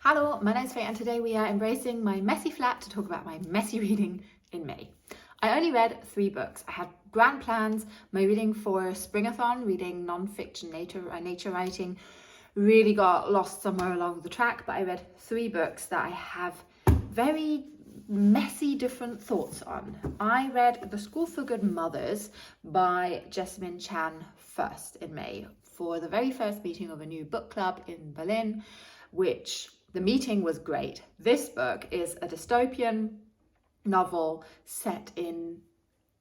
Hello, my name's Faye and today we are embracing my messy flat to talk about my messy reading in May. I only read 3 books. I had grand plans. My reading for Springathon, reading non-fiction nature writing, really got lost somewhere along the track, but I read 3 books that I have very messy different thoughts on. I read The School for Good Mothers by Jessamine Chan first in May for the very first meeting of a new book club in Berlin, which the meeting was great. This book is a dystopian novel set in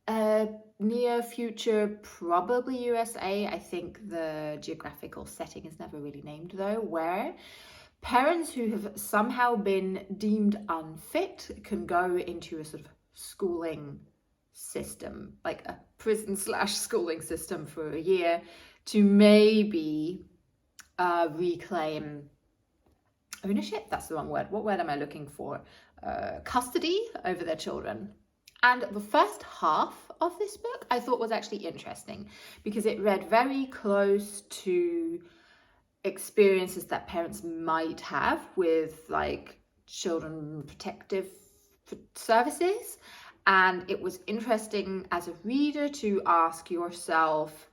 a near future, probably USA. I think the geographical setting is never really named though, where parents who have somehow been deemed unfit can go into a sort of schooling system, like a prison/schooling system for a year to maybe reclaim ownership, that's the wrong word. What word am I looking for? Custody over their children. And the first half of this book I thought was actually interesting because it read very close to experiences that parents might have with like children protective services. And it was interesting as a reader to ask yourself,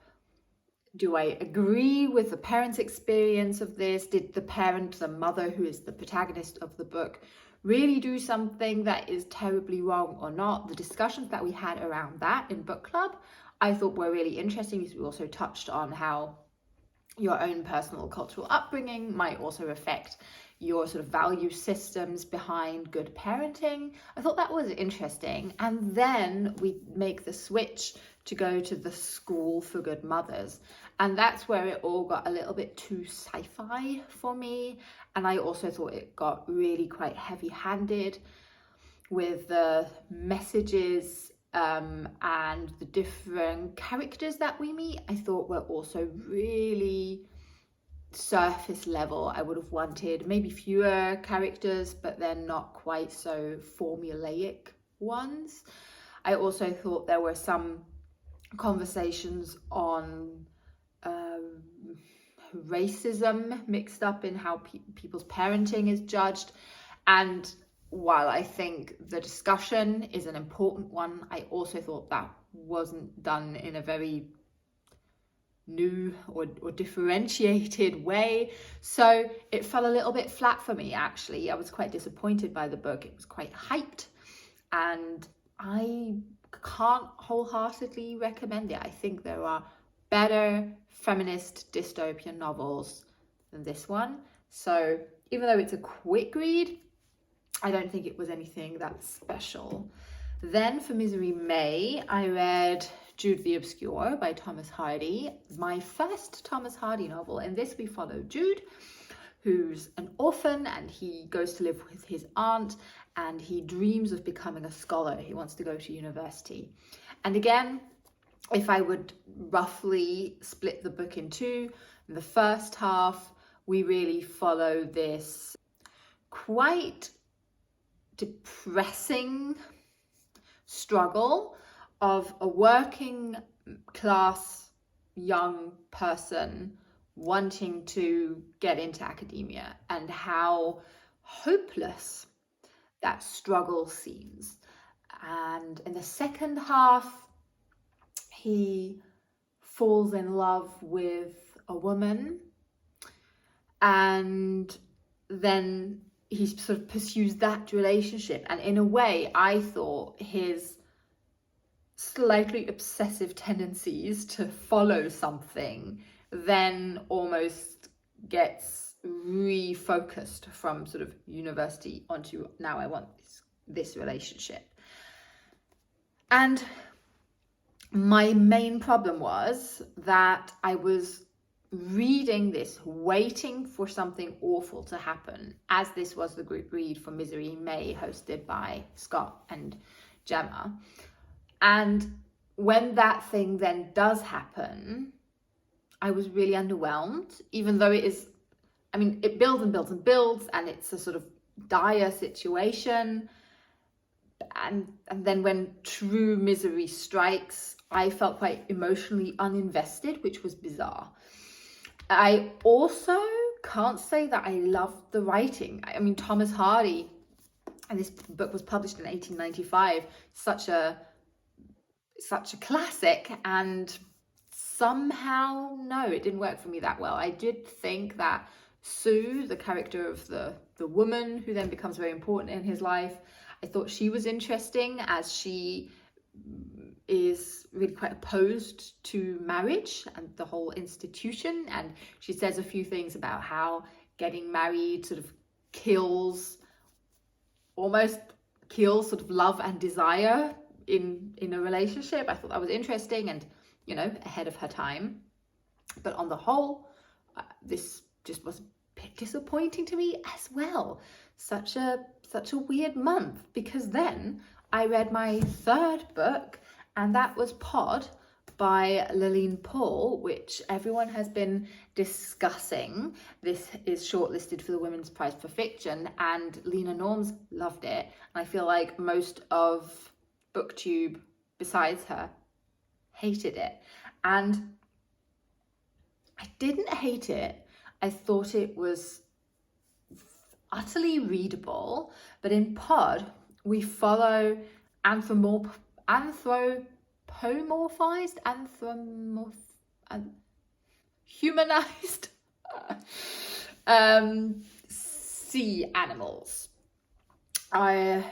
do I agree with the parent's experience of this? Did the parent, the mother who is the protagonist of the book, really do something that is terribly wrong or not? The discussions that we had around that in book club, I thought were really interesting because we also touched on how your own personal cultural upbringing might also affect your sort of value systems behind good parenting. I thought that was interesting. And then we make the switch to go to The School for Good Mothers. And that's where it all got a little bit too sci-fi for me. And I also thought it got really quite heavy-handed with the messages and the different characters that we meet. I thought were also really surface level. I would have wanted maybe fewer characters, but then not quite so formulaic ones. I also thought there were some conversations on racism mixed up in how people's parenting is judged. And while I think the discussion is an important one, I also thought that wasn't done in a very new or differentiated way. So it fell a little bit flat for me, actually. I was quite disappointed by the book. It was quite hyped and I can't wholeheartedly recommend it. I think there are better feminist dystopian novels than this one. So even though it's a quick read, I don't think it was anything that special. Then for Misery May, I read Jude the Obscure by Thomas Hardy, my first Thomas Hardy novel. In this we follow Jude, who's an orphan and he goes to live with his aunt and he dreams of becoming a scholar. He wants to go to university. And again, if I would roughly split the book in two, in the first half, we really follow this quite depressing struggle of a working class young person wanting to get into academia and how hopeless that struggle seems. And in the second half, he falls in love with a woman and then he sort of pursues that relationship. And in a way, I thought his slightly obsessive tendencies to follow something then almost gets refocused from sort of university onto now I want this relationship. And my main problem was that I was reading this, waiting for something awful to happen, as this was the group read for Misery May, hosted by Scott and Gemma. And when that thing then does happen, I was really underwhelmed, even though it is, I mean, it builds and builds and builds, and it's a sort of dire situation. And then when true misery strikes, I felt quite emotionally uninvested, which was bizarre. I also can't say that I love the writing. I mean, Thomas Hardy, and this book was published in 1895, such a classic, and somehow, no, it didn't work for me that well. I did think that Sue, the character of the woman who then becomes very important in his life, I thought she was interesting, as she is really quite opposed to marriage and the whole institution, and she says a few things about how getting married sort of almost kills sort of love and desire in a relationship. I thought that was interesting and, you know, ahead of her time. But on the whole, this just was a bit disappointing to me as well. Such a weird month, because then I read my third book, and that was Pod by Lillian Paul, which everyone has been discussing. This is shortlisted for the Women's Prize for Fiction, and Lena Norms loved it. And I feel like most of BookTube, besides her, hated it. And I didn't hate it. I thought it was utterly readable. But in Pod, we follow humanized sea animals. One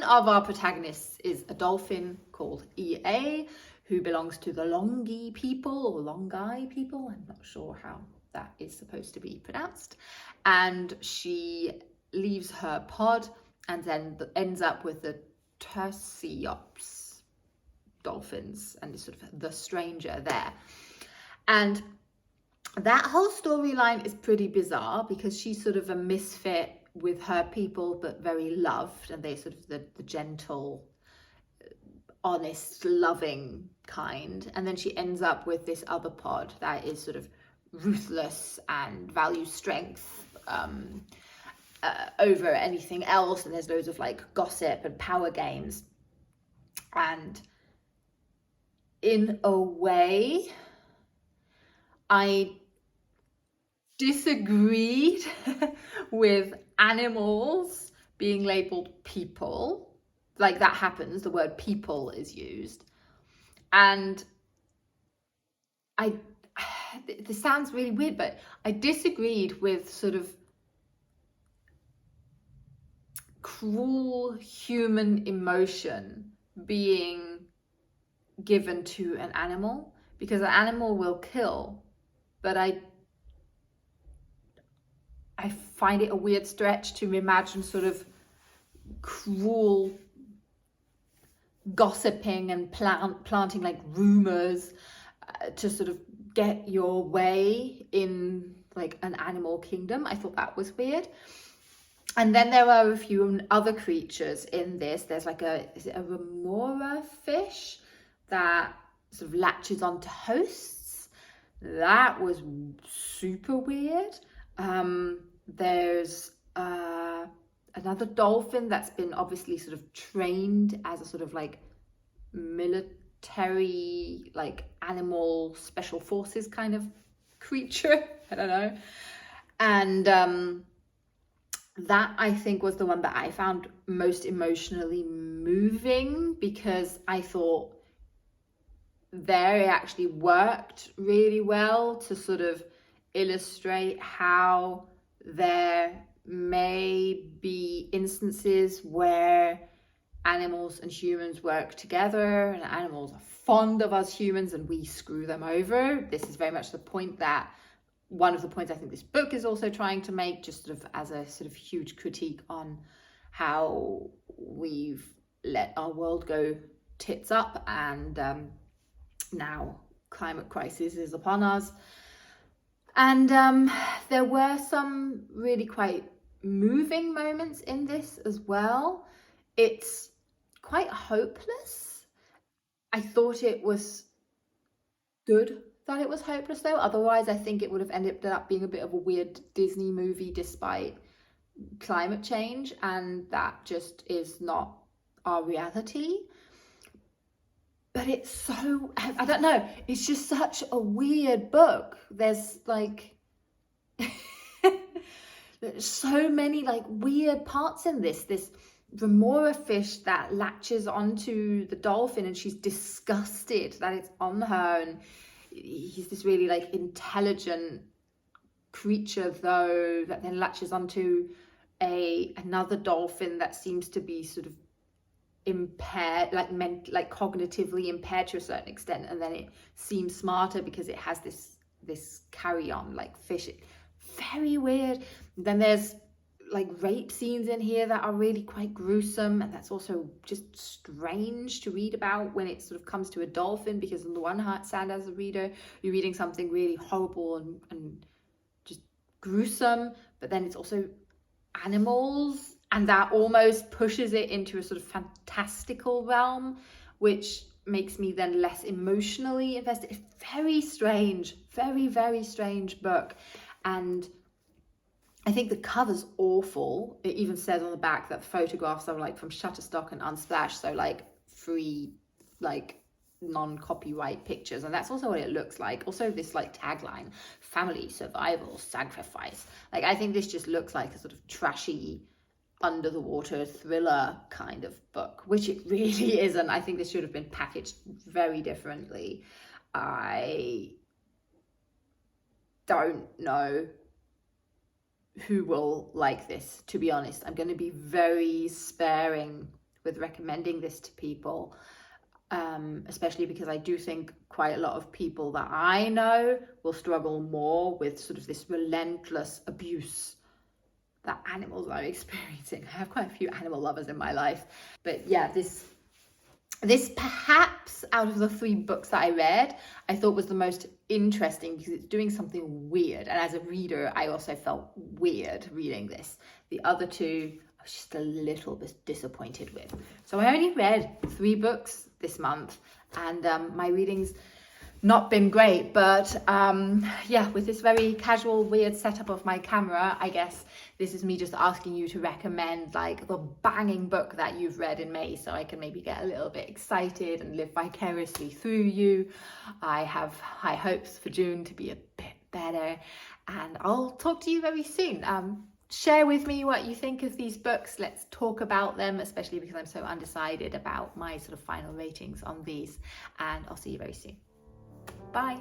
of our protagonists is a dolphin called EA, who belongs to the Longi people, or Longai people. I'm not sure how that is supposed to be pronounced. And she leaves her pod and then ends up with the Tursiops dolphins, and is sort of the stranger there. And that whole storyline is pretty bizarre, because she's sort of a misfit with her people, but very loved, and they sort of the gentle, honest, loving kind. And then she ends up with this other pod that is sort of ruthless and values strength over anything else, and there's loads of like gossip and power games. And in a way, I disagreed with animals being labeled people. Like, that happens, the word people is used. And this sounds really weird, but I disagreed with sort of cruel human emotion being given to an animal, because an animal will kill, but I find it a weird stretch to imagine sort of cruel gossiping and planting like rumors to sort of get your way in like an animal kingdom. I thought that was weird. And then there are a few other creatures in this. There's like is it a remora fish that sort of latches onto hosts? That was super weird. There's another dolphin that's been obviously sort of trained as a sort of like military, like animal special forces kind of creature. I don't know. And that, I think, was the one that I found most emotionally moving, because I thought there it actually worked really well to sort of illustrate how there may be instances where animals and humans work together, and animals are fond of us humans and we screw them over. This is very much the point that one of the points I think this book is also trying to make, just sort of as a sort of huge critique on how we've let our world go tits up, and now climate crisis is upon us. And there were some really quite moving moments in this as well. It's quite hopeless. I thought it was good that it was hopeless, though. Otherwise, I think it would have ended up being a bit of a weird Disney movie despite climate change, and that just is not our reality. But it's so, I don't know, it's just such a weird book. There's like There's so many like weird parts in this remora fish that latches onto the dolphin, and she's disgusted that it's on her, and he's this really like intelligent creature though that then latches onto another dolphin that seems to be sort of impaired, like cognitively impaired to a certain extent, and then it seems smarter because it has this carry on like fish. Very weird. Then there's like rape scenes in here that are really quite gruesome, and that's also just strange to read about when it sort of comes to a dolphin, because on the one hand, as a reader, you're reading something really horrible and just gruesome, but then it's also animals, and that almost pushes it into a sort of fantastical realm, which makes me then less emotionally invested. It's very strange, very, very strange book. And I think the cover's awful. It even says on the back that the photographs are like from Shutterstock and Unsplash, so like free, like non-copyright pictures, and that's also what it looks like. Also this like tagline, family, survival, sacrifice. Like I think this just looks like a sort of trashy under the water thriller kind of book, which it really isn't. I think this should have been packaged very differently. I don't know who will like this, to be honest. I'm going to be very sparing with recommending this to people, especially because I do think quite a lot of people that I know will struggle more with sort of this relentless abuse that animals are experiencing. I have quite a few animal lovers in my life, but yeah, this perhaps out of the 3 books that I read, I thought was the most interesting because it's doing something weird, and as a reader I also felt weird reading this. The other 2 I was just a little bit disappointed with. So I only read 3 books this month, and my reading's not been great, but yeah, with this very casual weird setup of my camera, I guess this is me just asking you to recommend like the banging book that you've read in May, so I can maybe get a little bit excited and live vicariously through you. I have high hopes for June to be a bit better, and I'll talk to you very soon. Share with me what you think of these books. Let's talk about them, especially because I'm so undecided about my sort of final ratings on these, and I'll see you very soon. Bye.